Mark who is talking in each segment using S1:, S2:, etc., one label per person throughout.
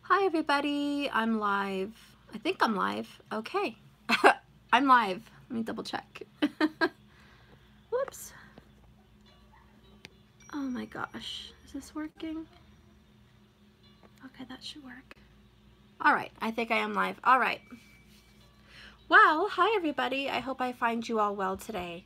S1: Hi everybody, I'm live. I think I'm live. Okay. I'm live. Let me double check. Whoops. Oh my gosh. Is this working? Okay, that should work. Alright, I think I am live. Alright. Well, hi everybody. I hope I find you all well today.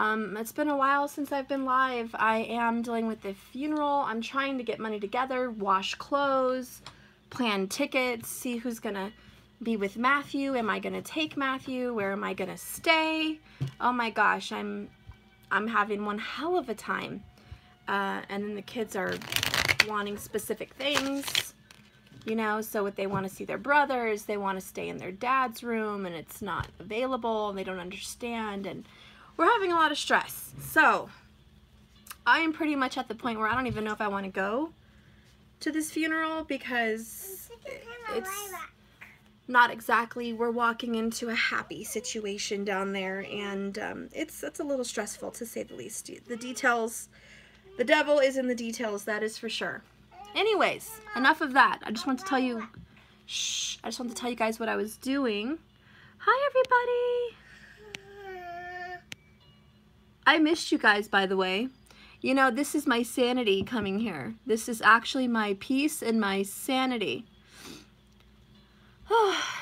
S1: It's been a while since I've been live. I am dealing with the funeral. I'm trying to get money together, wash clothes, plan tickets, see who's gonna be with Matthew. Am I gonna take Matthew? Where am I gonna stay? Oh my gosh, I'm having one hell of a time. And then the kids are wanting specific things, you know, so what they want to see their brothers, they want to stay in their dad's room and it's not available and they don't understand, and we're having a lot of stress. So I am pretty much at the point where I don't even know if I want to go to this funeral because it's not exactly, we're walking into a happy situation down there, and it's a little stressful to say the least. The details, the devil is in the details, that is for sure. Anyways, enough of that. I just want to tell you, I just want to tell you guys what I was doing. Hi everybody. I missed you guys, by the way. You know, this is my sanity coming here. This is actually my peace and my sanity.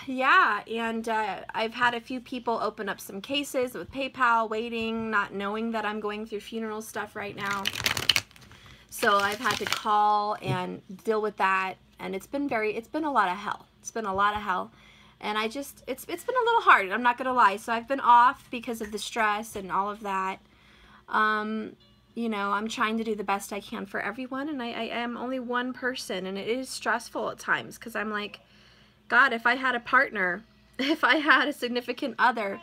S1: Yeah, and I've had a few people open up some cases with PayPal, waiting, not knowing that I'm going through funeral stuff right now. So I've had to call and deal with that, and it's been a lot of hell. It's been a lot of hell. And I just, it's been a little hard, I'm not gonna lie. So I've been off because of the stress and all of that. You know, I'm trying to do the best I can for everyone, and I am only one person, and it is stressful at times because I'm like, God, if I had a partner, if I had a significant other,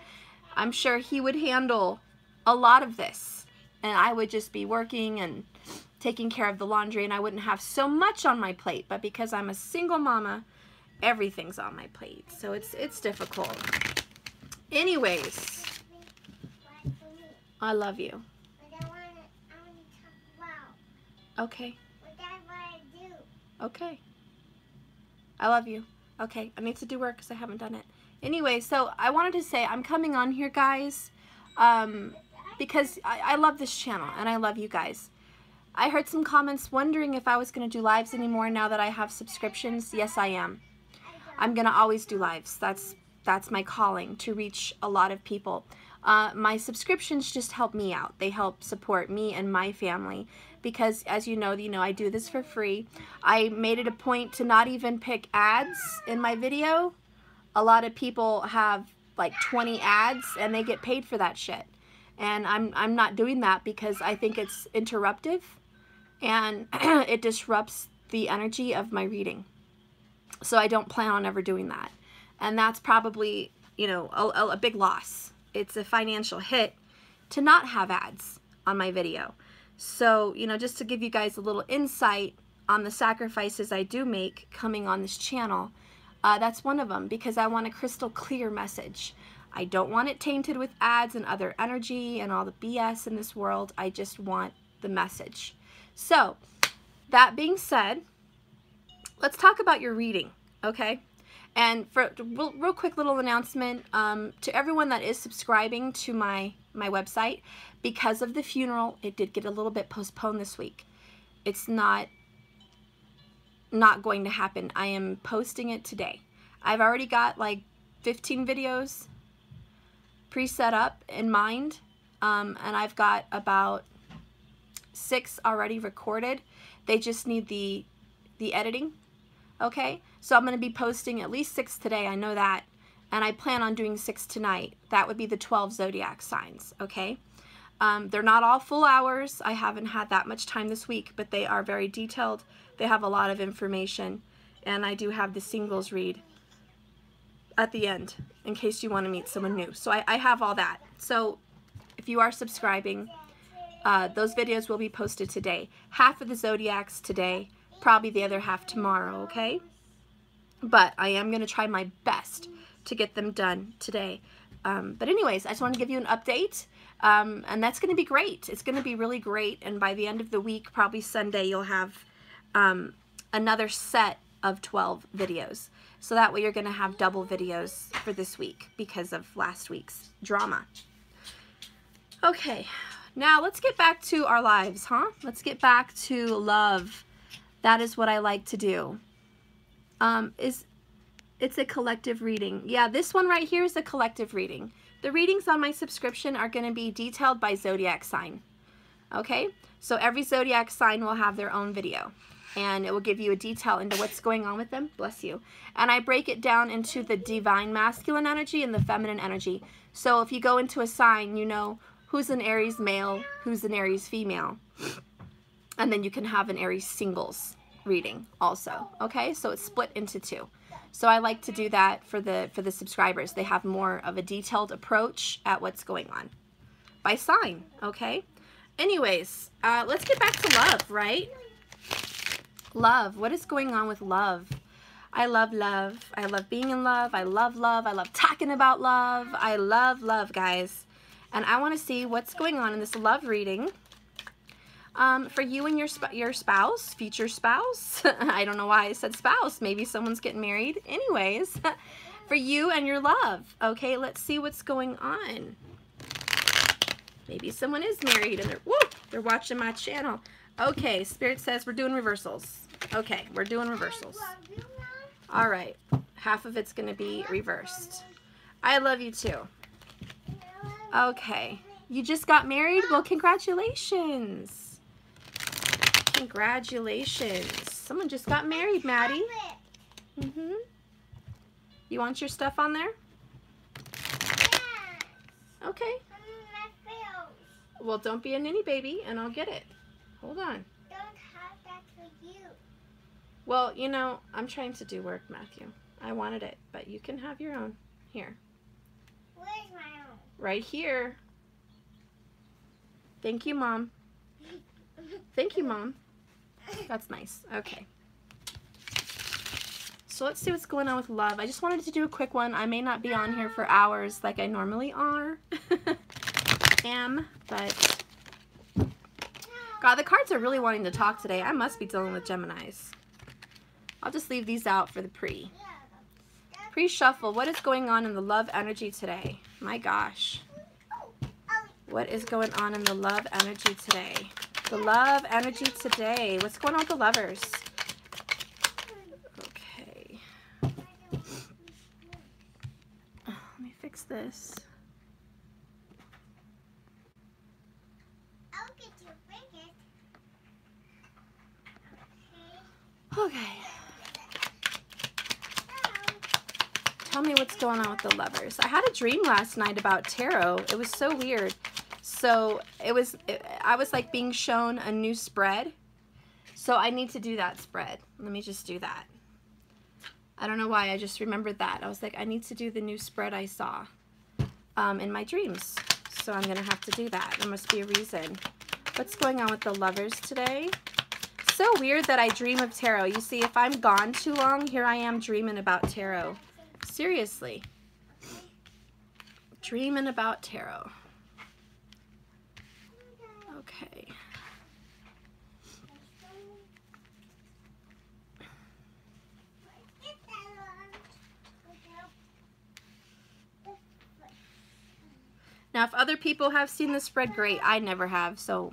S1: I'm sure he would handle a lot of this, and I would just be working and taking care of the laundry, and I wouldn't have so much on my plate. But because I'm a single mama, everything's on my plate, so it's difficult. Anyways, I love you. Okay. Okay. I love you. Okay, I need to do work because I haven't done it. Anyway, so I wanted to say I'm coming on here, guys, because I love this channel and I love you guys. I heard some comments wondering if I was going to do lives anymore now that I have subscriptions. Yes, I am. I'm going to always do lives. That's my calling, to reach a lot of people. My subscriptions just help me out. They help support me and my family because, as you know, I do this for free. I made it a point to not even pick ads in my video. A lot of people have like 20 ads and they get paid for that shit. And I'm not doing that because I think it's interruptive and it disrupts the energy of my reading. So I don't plan on ever doing that. And that's probably, you know, a big loss. It's a financial hit to not have ads on my video. So, you know, just to give you guys a little insight on the sacrifices I do make coming on this channel, that's one of them, because I want a crystal clear message. I don't want it tainted with ads and other energy and all the BS in this world. I just want the message. So, that being said, let's talk about your reading, okay? And for real quick little announcement to everyone that is subscribing to my website, because of the funeral, it did get a little bit postponed this week. It's not going to happen. I am posting it today. I've already got like 15 videos pre-set up in mind, and I've got about 6 already recorded. They just need the editing. Okay, so I'm going to be posting at least 6 today, I know that, and I plan on doing 6 tonight. That would be the 12 zodiac signs, okay? They're not all full hours. I haven't had that much time this week, but they are very detailed. They have a lot of information, and I do have the singles read at the end in case you want to meet someone new. So I have all that. So if you are subscribing, those videos will be posted today. Half of the zodiacs today, probably the other half tomorrow, okay? But I am going to try my best to get them done today. But anyways, I just want to give you an update, and that's going to be great. It's going to be really great, and by the end of the week, probably Sunday, you'll have another set of 12 videos. So that way you're going to have double videos for this week because of last week's drama. Okay, now let's get back to our lives, huh? Let's get back to love. That is what I like to do. It's a collective reading. Yeah, this one right here is a collective reading. The readings on my subscription are going to be detailed by zodiac sign. Okay, so every zodiac sign will have their own video, and it will give you a detail into what's going on with them. Bless you. And I break it down into the divine masculine energy and the feminine energy. So if you go into a sign, you know who's an Aries male, who's an Aries female. And then you can have an Aries singles reading also. Okay, so it's split into two. So I like to do that for the subscribers. They have more of a detailed approach at what's going on by sign. Okay. Anyways, let's get back to love, right? Love. What is going on with love? I love love. I love being in love. I love love. I love talking about love. I love love, guys. And I want to see what's going on in this love reading for you and your spouse, future spouse. I don't know why I said spouse. Maybe someone's getting married. Anyways, for you and your love. Okay, let's see what's going on. Maybe someone is married and they're watching my channel. Okay, Spirit says we're doing reversals. Okay, we're doing reversals. All right, half of it's going to be reversed. I love you too. Okay, you just got married? Well, congratulations. Congratulations. Someone just got married, Maddie. You want your stuff on there? Okay. Well, don't be a ninny baby, and I'll get it. Hold on.
S2: Don't have that for you.
S1: Well, you know, I'm trying to do work, Matthew. I wanted it, but you can have your own. Here.
S2: Where's my own?
S1: Right here. Thank you, Mom. Thank you, Mom. That's nice. Okay. So let's see what's going on with love. I just wanted to do a quick one. I may not be on here for hours like I normally are. But God, the cards are really wanting to talk today. I must be dealing with Geminis. I'll just leave these out for the pre-shuffle. What is going on in the love energy today? My gosh. What is going on in the love energy today? The love energy today. What's going on with the lovers? Okay. Let me fix this. Okay. Tell me what's going on with the lovers. I had a dream last night about tarot. It was so weird. So I was like being shown a new spread. So I need to do that spread. Let me just do that. I don't know why. I just remembered that. I was like, I need to do the new spread I saw in my dreams. So I'm going to have to do that. There must be a reason. What's going on with the lovers today? So weird that I dream of tarot. You see, if I'm gone too long, here I am dreaming about tarot. Seriously. Dreaming about tarot. Okay. Now, if other people have seen the spread, great. I never have, so...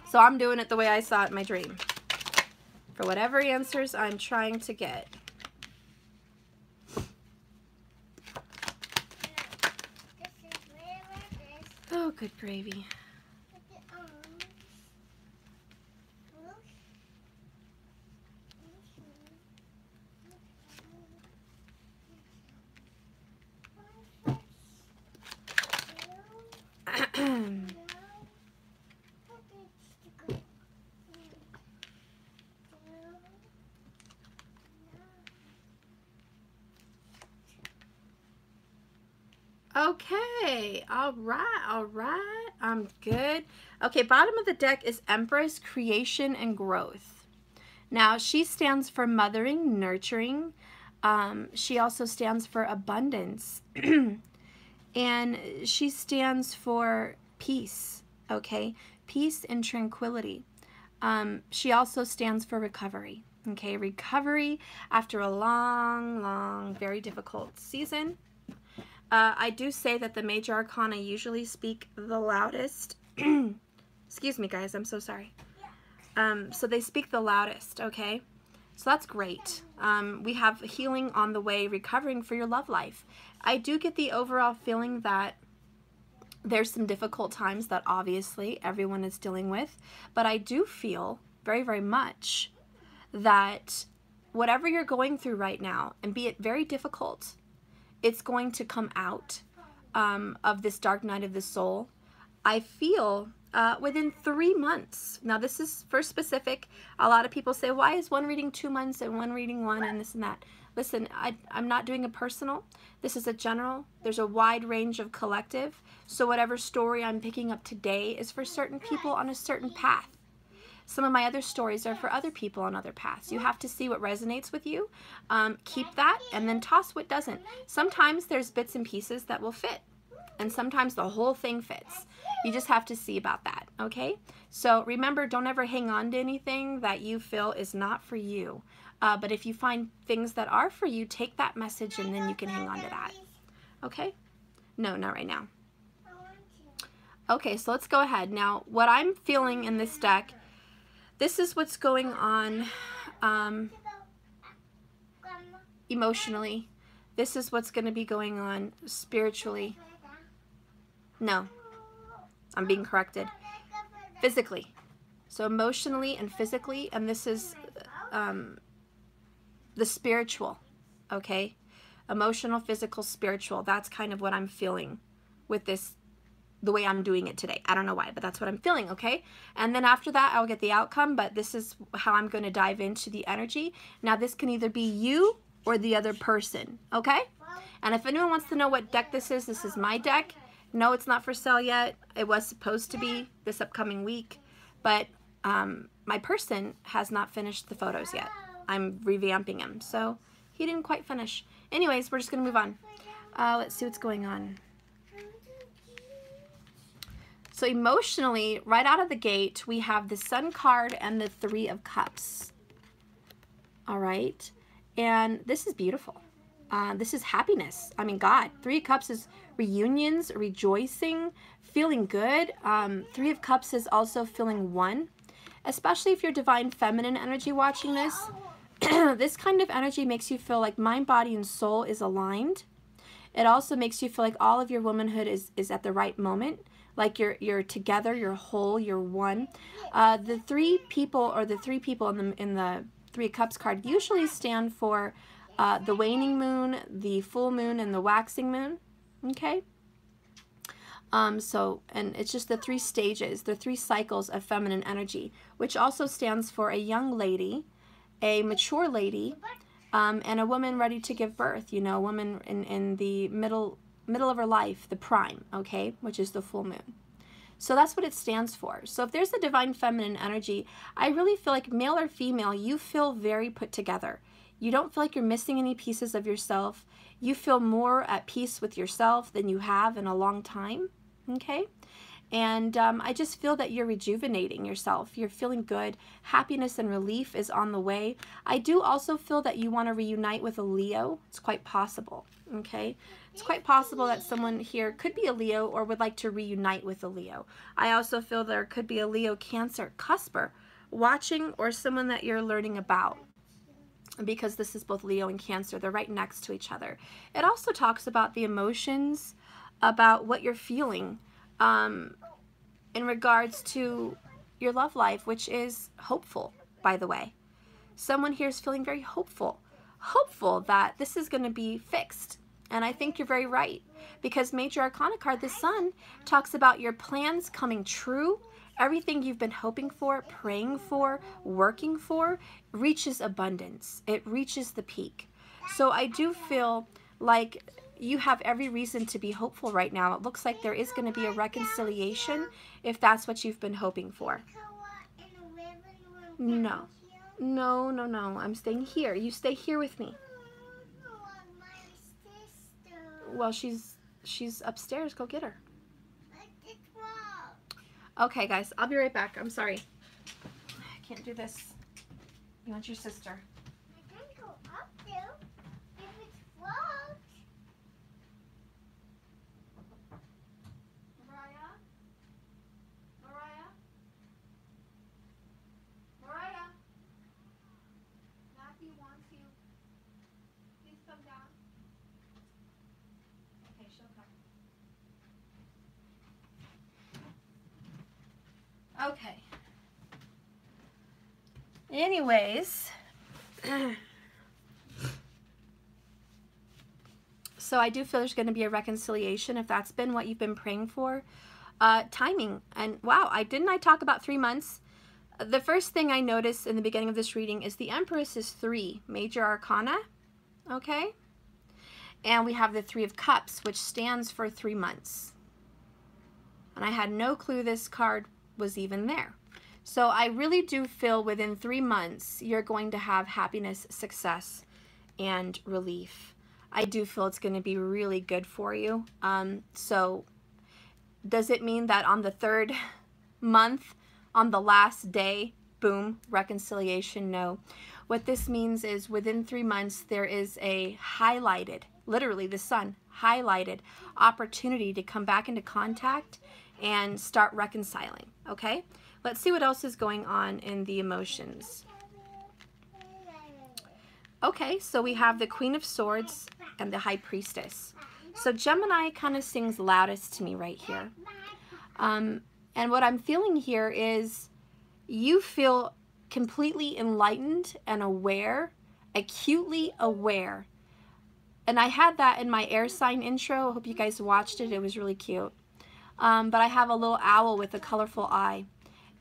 S1: So I'm doing it the way I saw it in my dream. For whatever answers I'm trying to get. Oh, good gravy. Okay, all right, I'm good. Okay, bottom of the deck is Empress, Creation, and Growth. Now, she stands for mothering, nurturing. She also stands for abundance. And she stands for peace, okay? Peace and tranquility. She also stands for recovery. Okay, recovery after a long, long, very difficult season. I do say that the major arcana usually speak the loudest. Excuse me, guys, I'm so sorry. So they speak the loudest, okay? So that's great. We have healing on the way, recovering for your love life. I do get the overall feeling that there's some difficult times that obviously everyone is dealing with, but I do feel very, very much that whatever you're going through right now, and be it very difficult, it's going to come out of this dark night of the soul. I feel within 3 months. Now this is for specific. A lot of people say, why is one reading 2 months and one reading 1 and this and that? Listen, I'm not doing a personal. This is a general. There's a wide range of collective. So whatever story I'm picking up today is for certain people on a certain path. Some of my other stories are for other people on other paths. You have to see what resonates with you. Keep that and then toss what doesn't. Sometimes there's bits and pieces that will fit. And sometimes the whole thing fits. You just have to see about that, okay? So remember, don't ever hang on to anything that you feel is not for you. But if you find things that are for you, take that message and then you can hang on to that. Okay? No, not right now. Okay, so let's go ahead. Now, what I'm feeling in this deck, this is what's going on emotionally. This is what's going to be going on spiritually. No, I'm being corrected. Physically. So emotionally and physically, and this is the spiritual, okay? Emotional, physical, spiritual. That's kind of what I'm feeling with this, the way I'm doing it today. I don't know why, but that's what I'm feeling, okay? And then after that, I'll get the outcome, but this is how I'm going to dive into the energy. Now, this can either be you or the other person, okay? And if anyone wants to know what deck this is my deck. No, it's not for sale yet. It was supposed to be this upcoming week, but my person has not finished the photos yet. I'm revamping him, so he didn't quite finish. Anyways, we're just going to move on. Let's see what's going on. So emotionally, right out of the gate, we have the Sun card and the 3 of Cups. All right, and this is beautiful. This is happiness. I mean, God, 3 of Cups is reunions, rejoicing, feeling good. 3 of Cups is also feeling one, especially if you're divine feminine energy watching this. This kind of energy makes you feel like mind, body, and soul is aligned. It also makes you feel like all of your womanhood is at the right moment, like you're together, you're whole, you're one. The 3 people, or the 3 people in the 3 of Cups card usually stand for the waning moon, the full moon, and the waxing moon. Okay? And it's just the 3 stages, the 3 cycles of feminine energy, which also stands for a young lady, a mature lady, and a woman ready to give birth, you know, a woman in the middle of her life, the prime, okay, which is the full moon. So that's what it stands for. So if there's a divine feminine energy, I really feel like male or female, you feel very put together. You don't feel like you're missing any pieces of yourself. You feel more at peace with yourself than you have in a long time, okay? And I just feel that you're rejuvenating yourself. You're feeling good. Happiness and relief is on the way. I do also feel that you want to reunite with a Leo. It's quite possible, okay? It's quite possible that someone here could be a Leo or would like to reunite with a Leo. I also feel there could be a Leo Cancer cusper watching, or someone that you're learning about, because this is both Leo and Cancer. They're right next to each other. It also talks about the emotions, about what you're feeling in regards to your love life, which is hopeful, by the way. Someone here is feeling very hopeful that this is going to be fixed. And I think you're very right, because Major Arcana card, the Sun, talks about your plans coming true. Everything you've been hoping for, praying for, working for, reaches abundance. It reaches the peak. So I do feel like you have every reason to be hopeful right now. It looks like there is going to be a reconciliation if that's what you've been hoping for. No. No, no, no. I'm staying here. You stay here with me. Well, she's upstairs. Go get her. Okay, guys. I'll be right back. I'm sorry. can't do this. You want your sister.
S2: I can go up there if it floats.
S1: Mariah? Mariah? Mariah? Matthew wants you. Please come down. Okay, she'll come. Okay. Anyways, so I do feel there's going to be a reconciliation if that's been what you've been praying for. Timing. And wow, didn't I talk about 3 months? The first thing I noticed in the beginning of this reading is the Empress is 3, major arcana, okay? And we have the 3 of Cups, which stands for 3 months. And I had no clue this card was even there. So I really do feel within 3 months, you're going to have happiness, success, and relief. I do feel it's going to be really good for you. So does it mean that on the 3rd month, on the last day, boom, reconciliation? No. What this means is within 3 months, there is a highlighted, literally the sun, highlighted opportunity to come back into contact and start reconciling, okay? Let's see what else is going on in the emotions. Okay, so we have the Queen of Swords and the High Priestess. So Gemini kind of sings loudest to me right here. And what I'm feeling here is you feel completely enlightened and aware, acutely aware. And I had that in my air sign intro. I hope you guys watched it. It was really cute. But I have a little owl with a colorful eye.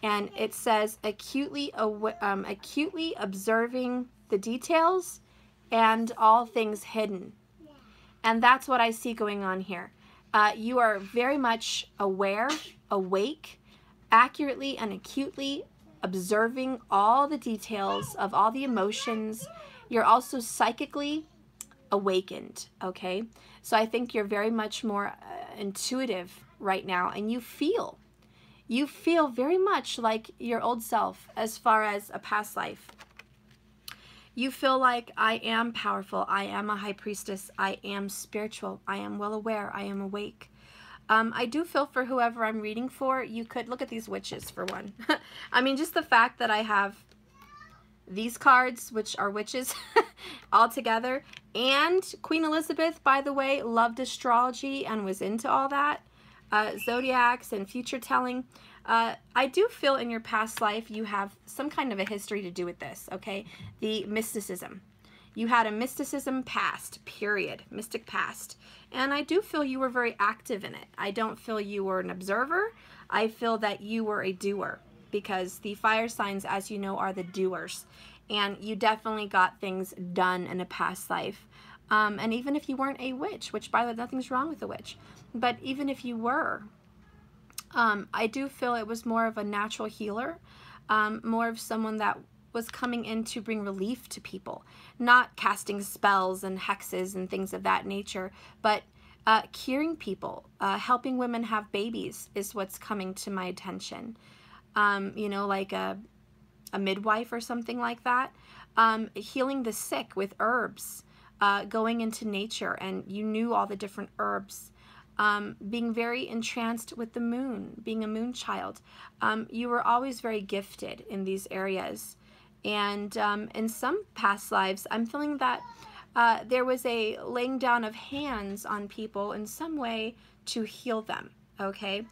S1: And it says acutely observing the details and all things hidden. And that's what I see going on here. You are very much aware, awake, accurately and acutely observing all the details of all the emotions. You're also psychically awakened, okay? So I think you're very much more intuitive right now, and you feel very much like your old self as far as a past life. You feel like I am powerful, I am a high priestess, I am spiritual, I am well aware, I am awake. I do feel for whoever I'm reading for, you could look at these witches for one. I mean, just the fact that I have these cards, which are witches, all together, and Queen Elizabeth, by the way, loved astrology and was into all that, zodiacs and future telling. I do feel in your past life you have some kind of a history to do with this, okay? The mysticism. You had a mysticism past, period, mystic past. And I do feel you were very active in it. I don't feel you were an observer. I feel that you were a doer, because the fire signs, as you know, are the doers. And you definitely got things done in a past life. And even if you weren't a witch, which by the way, nothing's wrong with a witch, but even if you were, I do feel it was more of a natural healer, more of someone that was coming in to bring relief to people, not casting spells and hexes and things of that nature, but curing people, helping women have babies is what's coming to my attention. You know, like a midwife or something like that. Healing the sick with herbs, going into nature, and you knew all the different herbs. Being very entranced with the moon, being a moon child. You were always very gifted in these areas. And in some past lives, I'm feeling that there was a laying down of hands on people in some way to heal them, okay?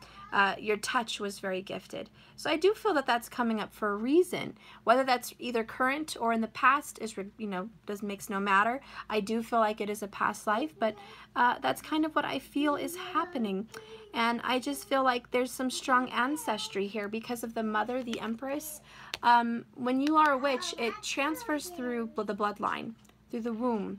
S1: Your touch was very gifted. So I do feel that that's coming up for a reason. Whether that's either current or in the past is, you know, makes no matter. I do feel like it is a past life, but that's kind of what I feel is happening. And I just feel like there's some strong ancestry here because of the mother, the Empress. When you are a witch, it transfers through the bloodline, through the womb,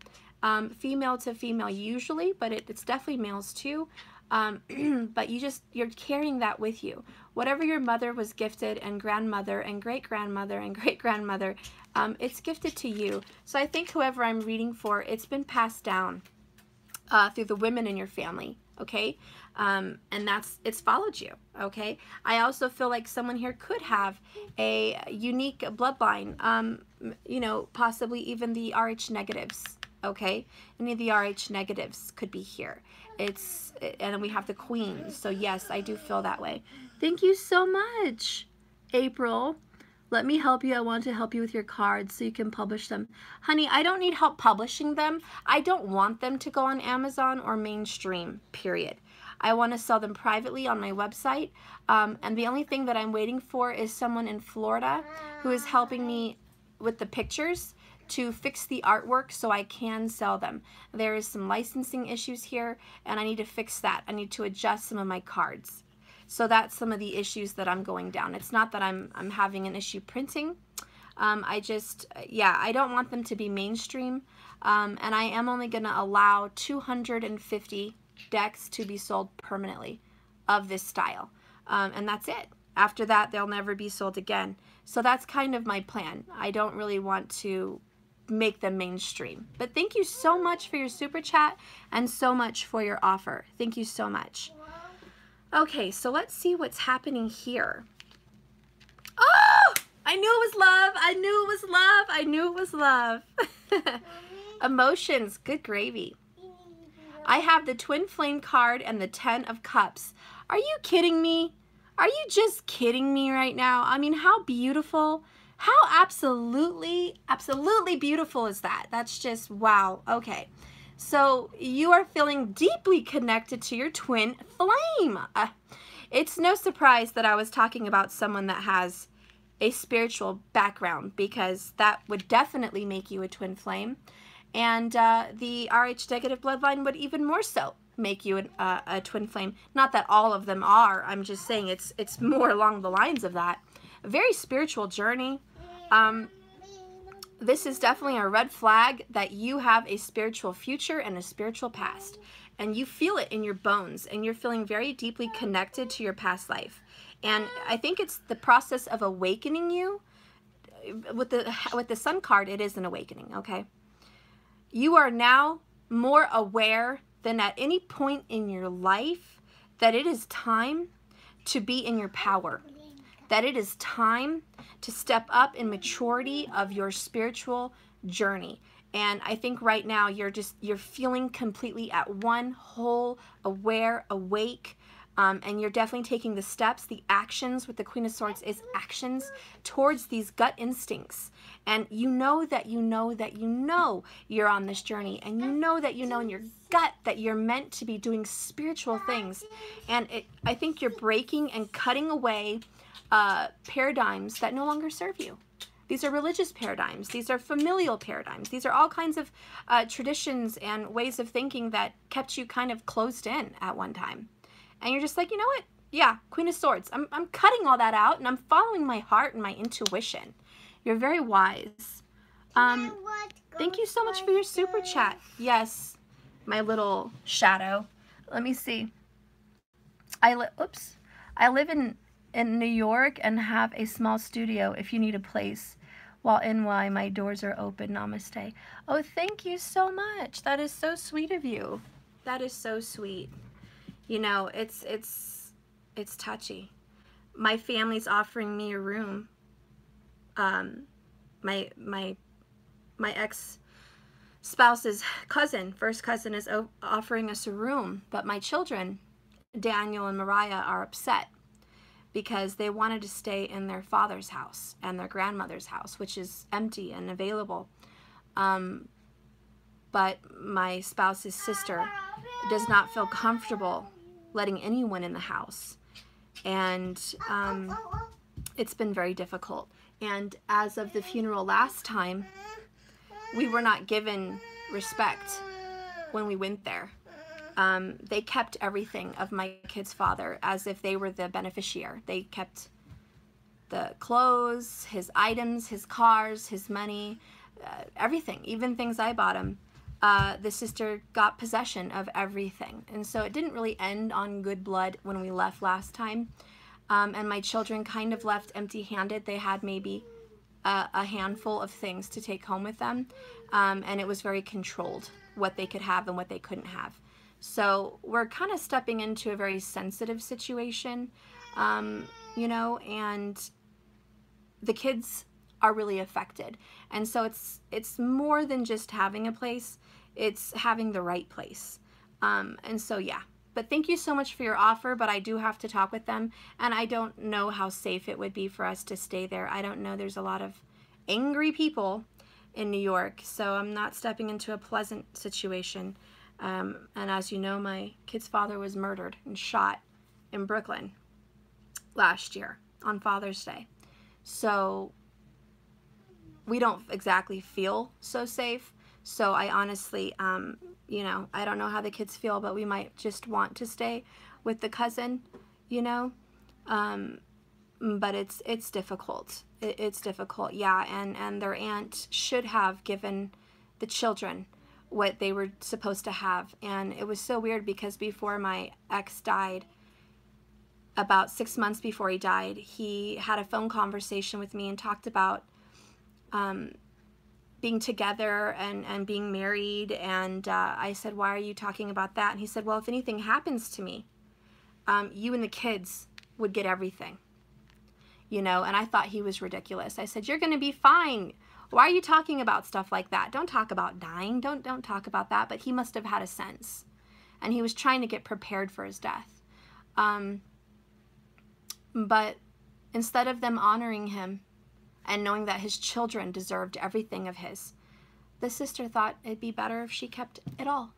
S1: female to female usually, but it's definitely males too. But you're carrying that with you. Whatever your mother was gifted, and grandmother and great-grandmother and great-grandmother, it's gifted to you. So I think whoever I'm reading for, it's been passed down through the women in your family, okay? And it's followed you, okay? I also feel like someone here could have a unique bloodline, you know, possibly even the Rh negatives, okay? Any of the Rh negatives could be here. And we have the Queen, so yes, I do feel that way. Thank you so much, April. Let me help you. I want to help you with your cards so you can publish them. Honey, I don't need help publishing them. I don't want them to go on Amazon or mainstream, period. I want to sell them privately on my website. And the only thing that I'm waiting for is someone in Florida who is helping me with the pictures to fix the artwork so I can sell them. There is some licensing issues here, and I need to fix that. I need to adjust some of my cards. So that's some of the issues that I'm going down. It's not that I'm having an issue printing. I just, yeah, I don't want them to be mainstream. And I am only going to allow 250 decks to be sold permanently of this style. And that's it. After that, they'll never be sold again. So that's kind of my plan. I don't really want to make them mainstream. But thank you so much for your super chat and so much for your offer. Thank you so much. Okay, so let's see what's happening here. Oh, I knew it was love. I knew it was love. I knew it was love. Emotions, good gravy. I have the Twin Flame card and the 10 of Cups. Are you kidding me? Are you just kidding me right now? I mean, how beautiful. How absolutely beautiful is that? That's just, wow. Okay. So you are feeling deeply connected to your twin flame. It's no surprise that I was talking about someone that has a spiritual background, because that would definitely make you a twin flame. And the Rh negative bloodline would even more so make you a twin flame. Not that all of them are. I'm just saying it's more along the lines of that. A very spiritual journey. This is definitely a red flag that you have a spiritual future and a spiritual past. And you feel it in your bones, and you're feeling very deeply connected to your past life. And I think it's the process of awakening you. With the Sun card, it is an awakening, okay? You are now more aware than at any point in your life that it is time to be in your power. That it is time to step up in maturity of your spiritual journey. And I think right now you're feeling completely at one, whole, aware, awake, and you're definitely taking the steps, the actions with the Queen of Swords is actions towards these gut instincts. And you know that you know that you know you're on this journey, and you know that you know in your gut that you're meant to be doing spiritual things. And I think you're breaking and cutting away paradigms that no longer serve you. These are religious paradigms. These are familial paradigms. These are all kinds of traditions and ways of thinking that kept you kind of closed in at one time. And you're just like, you know what? Yeah, Queen of Swords. I'm cutting all that out, and I'm following my heart and my intuition. You're very wise. Thank you so much for your super chat. Yes, my little shadow. Let me see. I live in New York and have a small studio if you need a place. While NY, my doors are open. Namaste. Oh, thank you so much. That is so sweet of you. That is so sweet. You know, it's touchy. My family's offering me a room. My ex-spouse's cousin, first cousin, is offering us a room, but my children, Daniel and Mariah, are upset because they wanted to stay in their father's house and their grandmother's house, which is empty and available. But my spouse's sister does not feel comfortable letting anyone in the house. And it's been very difficult. And as of the funeral last time, we were not given respect when we went there. They kept everything of my kid's father as if they were the beneficiary. They kept the clothes, his items, his cars, his money, everything, even things I bought him. The sister got possession of everything. And so it didn't really end on good blood when we left last time. And my children kind of left empty-handed. They had maybe a handful of things to take home with them. And it was very controlled, what they could have and what they couldn't have. So we're kind of stepping into a very sensitive situation, you know, and the kids are really affected. And so it's more than just having a place, it's having the right place. And so yeah, but thank you so much for your offer, but I do have to talk with them, and I don't know how safe it would be for us to stay there. I don't know, there's a lot of angry people in New York, so I'm not stepping into a pleasant situation. And as you know, my kid's father was murdered and shot in Brooklyn last year on Father's Day. So we don't exactly feel so safe. So I honestly, you know, I don't know how the kids feel, but we might just want to stay with the cousin, you know. But it's difficult. It's difficult, yeah. And their aunt should have given the children what they were supposed to have. And it was so weird because before my ex died, about 6 months before he died, he had a phone conversation with me and talked about being together and being married. And I said, why are you talking about that? And he said, well, if anything happens to me, you and the kids would get everything, you know. And I thought he was ridiculous. I said, you're going to be fine. Why are you talking about stuff like that? Don't talk about dying. Don't talk about that. But he must have had a sense, and he was trying to get prepared for his death. But instead of them honoring him and knowing that his children deserved everything of his, the sister thought it'd be better if she kept it all.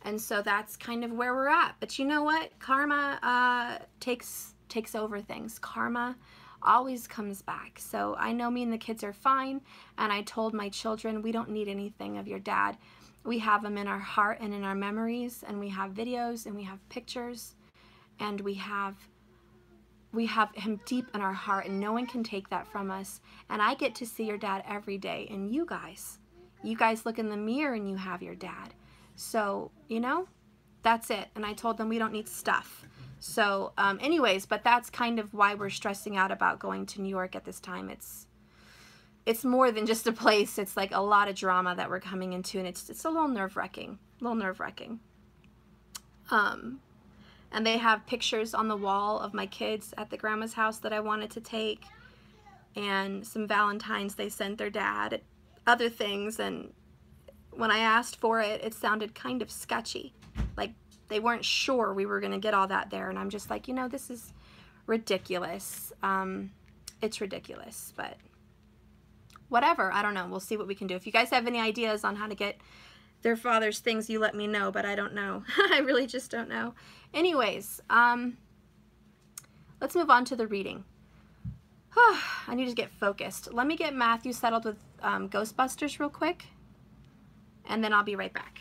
S1: And so that's kind of where we're at. But you know what? Karma takes over things. Karma always comes back. So I know me and the kids are fine. And I told my children, we don't need anything of your dad. We have him in our heart and in our memories. And we have videos and we have pictures. And we have him deep in our heart, and no one can take that from us. And I get to see your dad every day. And you guys look in the mirror and you have your dad. So, you know, that's it. And I told them we don't need stuff. So anyways, but that's kind of why we're stressing out about going to New York at this time. It's more than just a place. It's like a lot of drama that we're coming into, and it's a little nerve-wracking. And they have pictures on the wall of my kids at the grandma's house that I wanted to take, and some Valentines they sent their dad, other things. And when I asked for it, it sounded kind of sketchy. Like they weren't sure we were going to get all that there. And I'm just like, you know, this is ridiculous. It's ridiculous, but whatever. I don't know. We'll see what we can do. If you guys have any ideas on how to get their father's things, you let me know, but I don't know. I really just don't know. Anyways, let's move on to the reading. I need to get focused. Let me get Matthew settled with Ghostbusters real quick, and then I'll be right back.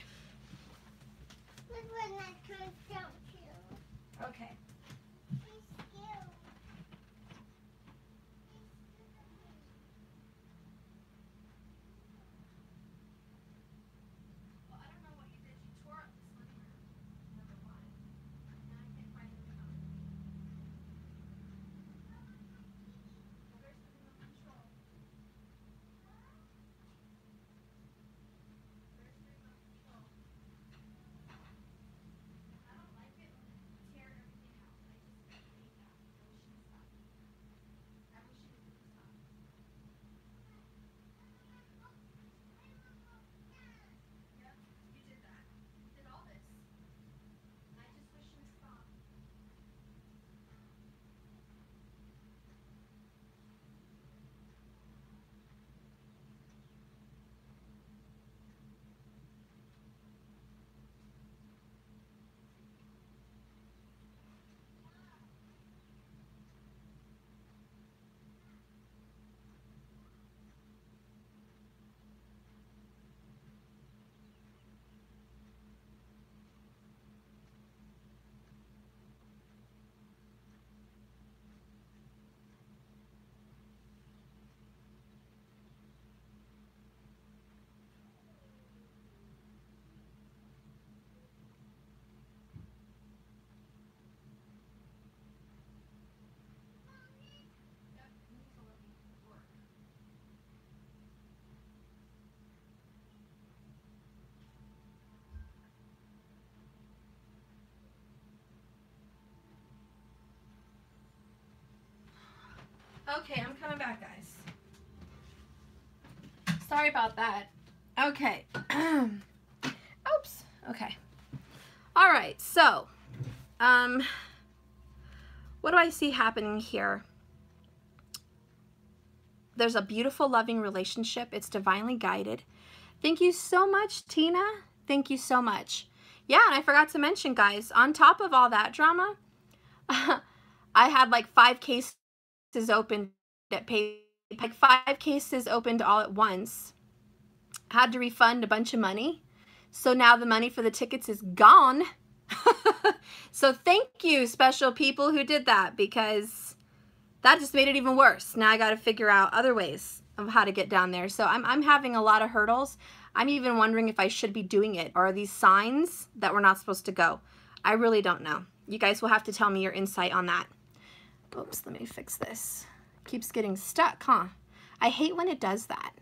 S1: Okay. Okay, I'm coming back, guys. Sorry about that. Okay. Oops. Okay. All right. So, what do I see happening here? There's a beautiful, loving relationship. It's divinely guided. Thank you so much, Tina. Thank you so much. Yeah, and I forgot to mention, guys, on top of all that drama, I had like 5 cases opened that paid, like 5 cases opened all at once. Had to refund a bunch of money. So now the money for the tickets is gone. So thank you, special people who did that, because that just made it even worse. Now I got to figure out other ways of how to get down there. So I'm having a lot of hurdles. I'm even wondering if I should be doing it. Or are these signs that we're not supposed to go? I really don't know. You guys will have to tell me your insight on that. Oops, let me fix this. Keeps getting stuck, huh? I hate when it does that.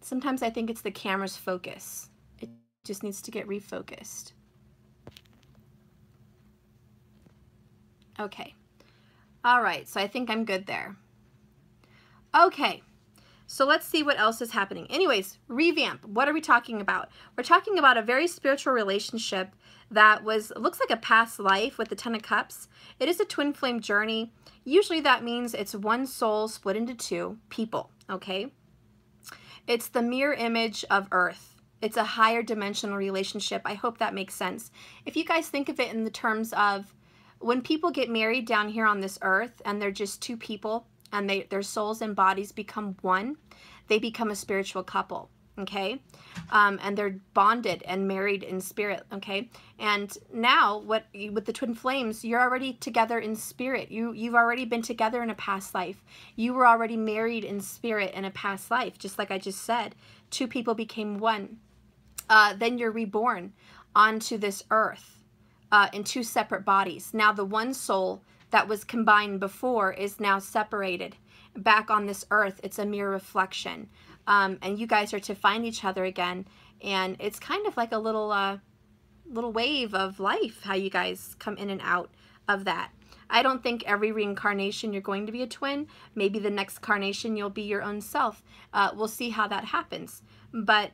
S1: Sometimes I think it's the camera's focus. It just needs to get refocused. Okay. All right, so I think I'm good there. Okay, so let's see what else is happening. Anyways, revamp. What are we talking about? We're talking about a very spiritual relationship that looks like a past life with the Ten of Cups. It is a twin flame journey. Usually that means it's one soul split into 2 people, okay? It's the mirror image of Earth. It's a higher dimensional relationship. I hope that makes sense. If you guys think of it in the terms of when people get married down here on this earth and they're just 2 people and their souls and bodies become one, they become a spiritual couple, okay? And they're bonded and married in spirit, okay? And now with the twin flames, you're already together in spirit. You've already been together in a past life. You were already married in spirit in a past life, just like I just said. 2 people became one. Then you're reborn onto this earth. In 2 separate bodies. Now the one soul that was combined before is now separated. Back on this earth, it's a mere reflection. And you guys are to find each other again. And it's kind of like a little wave of life, how you guys come in and out of that. I don't think every reincarnation you're going to be a twin. Maybe the next carnation you'll be your own self. We'll see how that happens. But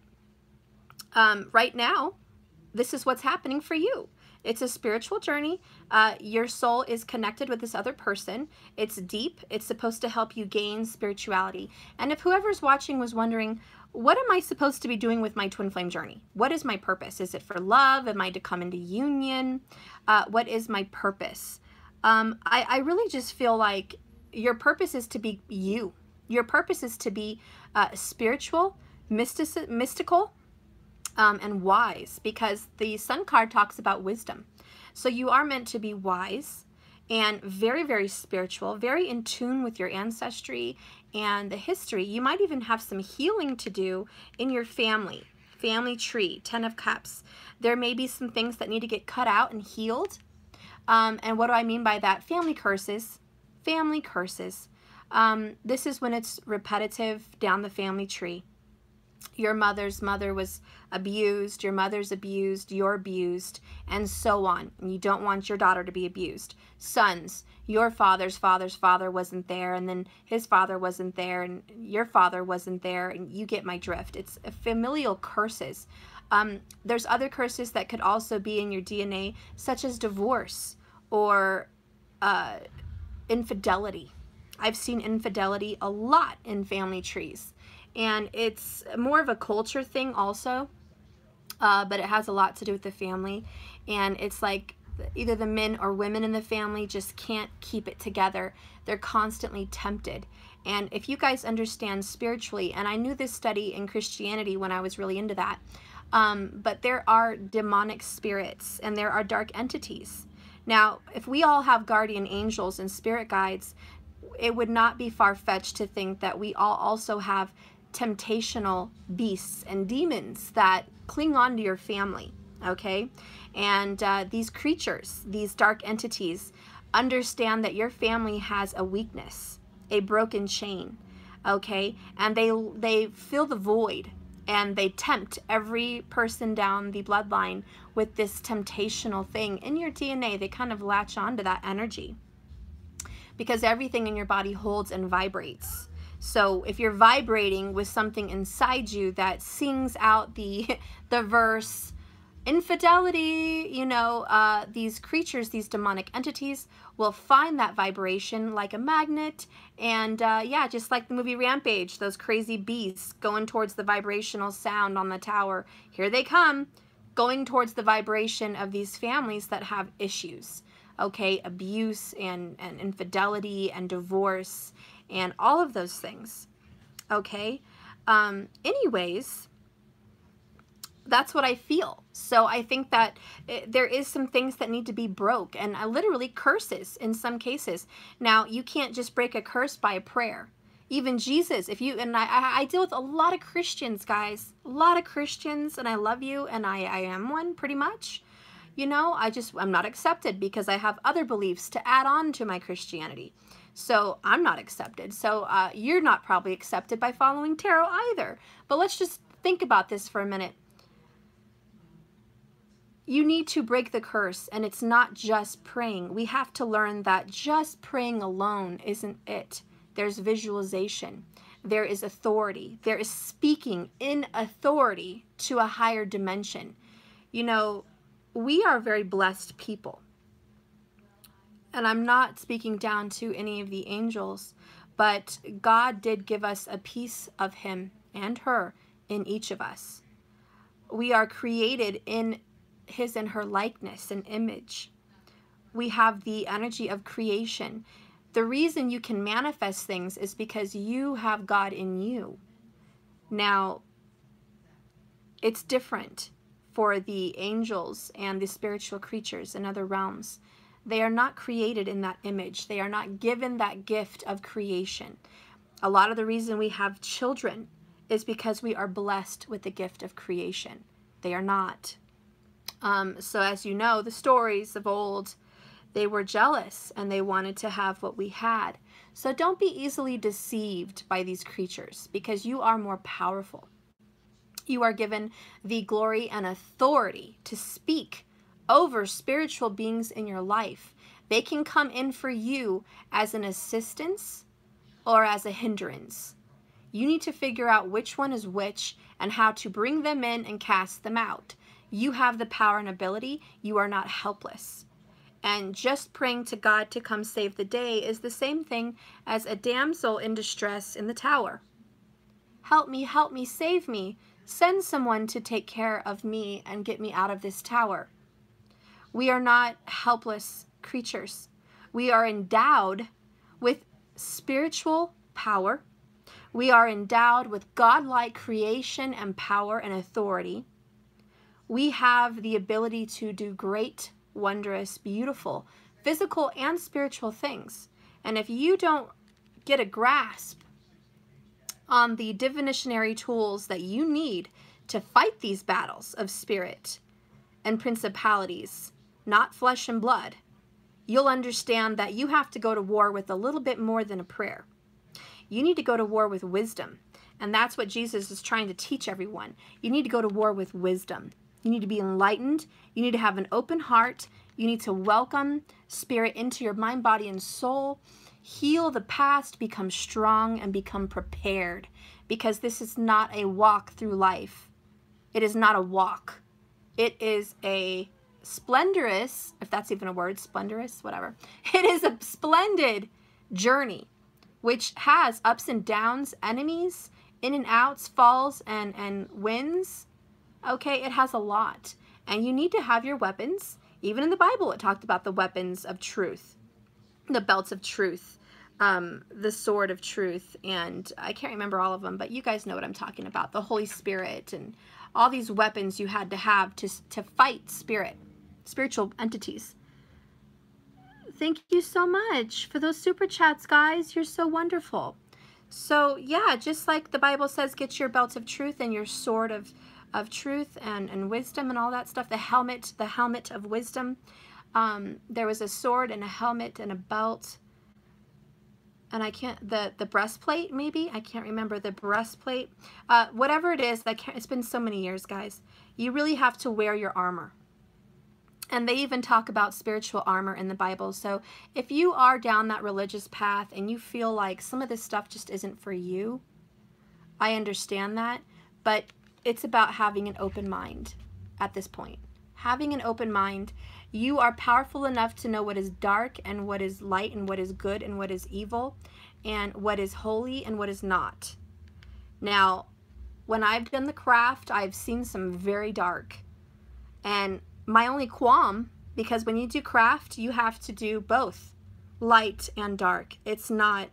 S1: right now, this is what's happening for you. It's a spiritual journey. Your soul is connected with this other person. It's deep. It's supposed to help you gain spirituality. And if whoever's watching was wondering, what am I supposed to be doing with my twin flame journey? What is my purpose? Is it for love? Am I to come into union? What is my purpose? I really just feel like your purpose is to be you. Your purpose is to be spiritual, mystical, and wise, because the Sun card talks about wisdom. So you are meant to be wise and very, very spiritual, very in tune with your ancestry and the history. You might even have some healing to do in your family tree, 10 of Cups. There may be some things that need to get cut out and healed. And what do I mean by that? Family curses. Family curses. This is when it's repetitive down the family tree. Your mother's mother was abused, your mother's abused, you're abused, and so on. And you don't want your daughter to be abused. Sons, your father's father wasn't there, and then his father wasn't there, and your father wasn't there, and you get my drift. It's familial curses. There's other curses that could also be in your DNA, such as divorce or infidelity. I've seen infidelity a lot in family trees. And it's more of a culture thing also, but it has a lot to do with the family. And it's like either the men or women in the family just can't keep it together. They're constantly tempted. And if you guys understand spiritually, and I knew this study in Christianity when I was really into that, but there are demonic spirits and there are dark entities. Now, if we all have guardian angels and spirit guides, it would not be far-fetched to think that we all also have temptational beasts and demons that cling on to your family, okay? And these creatures, these dark entities, understand that your family has a weakness, a broken chain, okay? And they fill the void, and they tempt every person down the bloodline with this temptational thing. In your DNA, they kind of latch onto that energy, because everything in your body holds and vibrates. So if you're vibrating with something inside you that sings out the verse, infidelity, you know, these creatures, these demonic entities will find that vibration like a magnet. And yeah, just like the movie Rampage, those crazy beasts going towards the vibrational sound on the tower. Here they come, going towards the vibration of these families that have issues. Okay, abuse and infidelity and divorce and all of those things. Okay, anyways, that's what I feel. So I think that there is some things that need to be broke, and literally curses in some cases. Now, you can't just break a curse by a prayer. Even Jesus, if you, and I deal with a lot of Christians, guys, a lot of Christians, and I love you, and I am one pretty much. You know, I'm not accepted because I have other beliefs to add on to my Christianity. So I'm not accepted. So you're not probably accepted by following tarot either. But let's just think about this for a minute. You need to break the curse, and it's not just praying. We have to learn that just praying alone isn't it. There's visualization. There is authority. There is speaking in authority to a higher dimension. You know, we are very blessed people. And I'm not speaking down to any of the angels, but God did give us a piece of him and her in each of us. We are created in his and her likeness and image. We have the energy of creation. The reason you can manifest things is because you have God in you. Now, it's different for the angels and the spiritual creatures in other realms. They are not created in that image. They are not given that gift of creation. A lot of the reason we have children is because we are blessed with the gift of creation. They are not. So as you know, the stories of old, they were jealous and they wanted to have what we had. So don't be easily deceived by these creatures, because you are more powerful. You are given the glory and authority to speak over spiritual beings in your life. They can come in for you as an assistance or as a hindrance. You need to figure out which one is which and how to bring them in and cast them out. You have the power and ability. You are not helpless. And just praying to God to come save the day is the same thing as a damsel in distress in the tower. Help me, save me. Send someone to take care of me and get me out of this tower. We are not helpless creatures. We are endowed with spiritual power. We are endowed with godlike creation and power and authority. We have the ability to do great, wondrous, beautiful, physical and spiritual things. And if you don't get a grasp on the divinationary tools that you need to fight these battles of spirit and principalities, not flesh and blood, you'll understand that you have to go to war with a little bit more than a prayer. You need to go to war with wisdom. And that's what Jesus is trying to teach everyone. You need to go to war with wisdom. You need to be enlightened. You need to have an open heart. You need to welcome spirit into your mind, body, and soul. Heal the past, become strong, and become prepared. Because this is not a walk through life. It is not a walk. It is a splendorous, if that's even a word, splendorous, whatever. It is a splendid journey, which has ups and downs, enemies, in and outs, falls, and wins. Okay, it has a lot. And you need to have your weapons. Even in the Bible, it talked about the weapons of truth, the belts of truth, the sword of truth, and I can't remember all of them, but you guys know what I'm talking about. The Holy Spirit and all these weapons you had to have to fight spiritual entities. Thank you so much for those super chats, guys. You're so wonderful. So yeah, just like the Bible says, get your belt of truth and your sword of truth and wisdom and all that stuff. The helmet of wisdom. There was a sword and a helmet and a belt. And I can't, the breastplate maybe? I can't remember the breastplate. Whatever it is, it's been so many years, guys. You really have to wear your armor. And they even talk about spiritual armor in the Bible. So if you are down that religious path and you feel like some of this stuff just isn't for you, I understand that. But it's about having an open mind at this point. Having an open mind. You are powerful enough to know what is dark and what is light and what is good and what is evil and what is holy and what is not. Now, when I've done the craft, I've seen some very dark. And my only qualm, because when you do craft, you have to do both light and dark. It's not,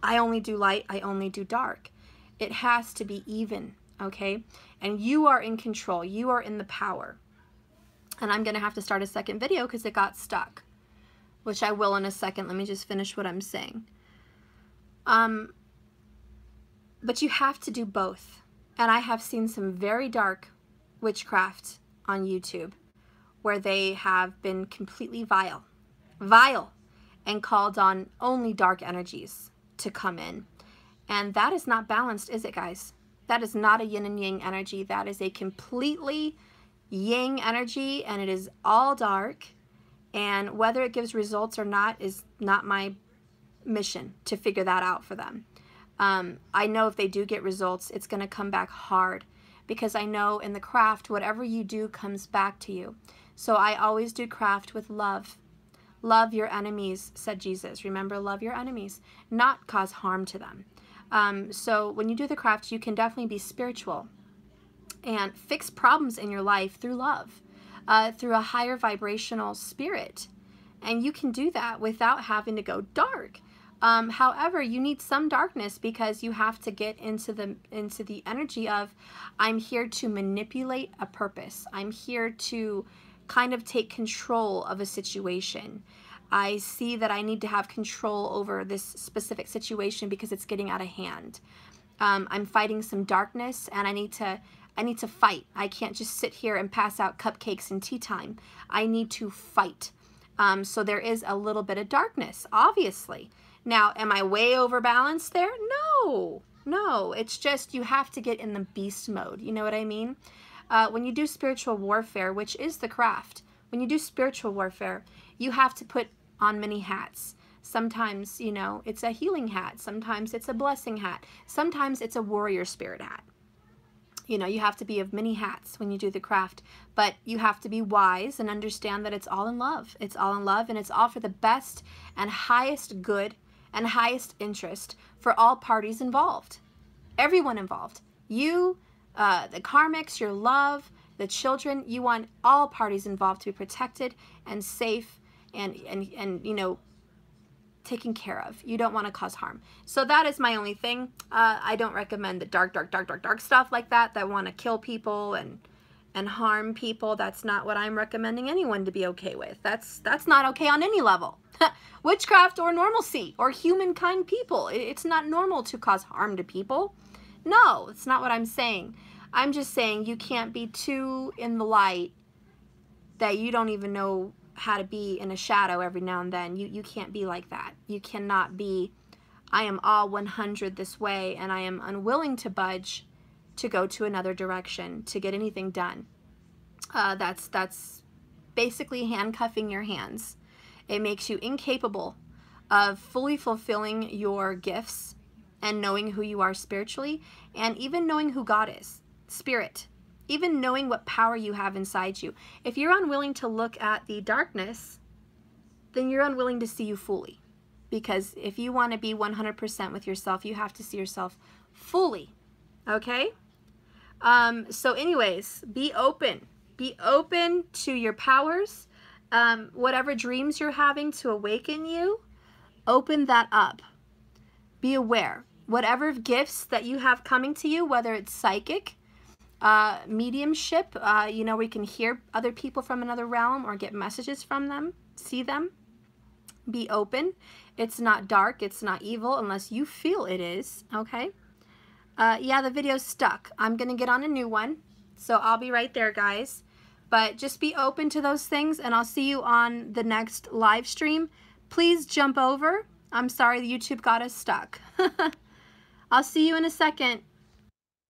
S1: I only do light, I only do dark. It has to be even, okay? And you are in control. You are in the power. And I'm going to have to start a second video because it got stuck, which I will in a second. Let me just finish what I'm saying. But you have to do both. And I have seen some very dark witchcraft on YouTube where they have been completely vile, and called on only dark energies to come in. And that is not balanced, is it, guys? That is not a yin and yang energy. That is a completely yang energy, and it is all dark. And whether it gives results or not is not my mission to figure that out for them. I know if they do get results, it's going to come back hard, because I know in the craft, whatever you do comes back to you. So I always do craft with love. Love your enemies, said Jesus. Remember, love your enemies, not cause harm to them. So when you do the craft, you can definitely be spiritual and fix problems in your life through love, through a higher vibrational spirit. And you can do that without having to go dark. However, you need some darkness because you have to get into the energy of, I'm here to manipulate a purpose. I'm here to kind of take control of a situation. I see that I need to have control over this specific situation because it's getting out of hand. I'm fighting some darkness, and I need to fight. I can't just sit here and pass out cupcakes and tea time. I need to fight. So there is a little bit of darkness, obviously. Now, am I way overbalanced there? No, no. It's just you have to get in the beast mode. You know what I mean? When you do spiritual warfare, which is the craft, when you do spiritual warfare, you have to put on many hats. Sometimes, you know, it's a healing hat. Sometimes it's a blessing hat. Sometimes it's a warrior spirit hat. You know, you have to be of many hats when you do the craft, but you have to be wise and understand that it's all in love. It's all in love, and it's all for the best and highest good and highest interest for all parties involved. Everyone involved. You, the karmics, your love, the children, you want all parties involved to be protected and safe and you know, taken care of. You don't want to cause harm. So that is my only thing. I don't recommend the dark stuff like that want to kill people and harm people. That's not what I'm recommending anyone to be okay with. That's not okay on any level. Witchcraft or normalcy or humankind people. It's not normal to cause harm to people. No, it's not what I'm saying. I'm just saying you can't be too in the light that you don't even know how to be in a shadow every now and then. You can't be like that. You cannot be, I am all 100 this way and I am unwilling to budge to go to another direction to get anything done. That's basically handcuffing your hands. It makes you incapable of fully fulfilling your gifts and knowing who you are spiritually, and even knowing who God is, spirit, even knowing what power you have inside you. If you're unwilling to look at the darkness, then you're unwilling to see you fully. Because if you want to be 100% with yourself, you have to see yourself fully. Okay? So anyways, be open. Be open to your powers. Whatever dreams you're having to awaken you, open that up. Be aware. Whatever gifts that you have coming to you, whether it's psychic, mediumship, you know, where you can hear other people from another realm or get messages from them, see them, be open. It's not dark, it's not evil unless you feel it is, okay? Yeah, the video's stuck. I'm going to get on a new one, so I'll be right there, guys. But just be open to those things, and I'll see you on the next live stream. Please jump over. I'm sorry, YouTube got us stuck. I'll see you in a second.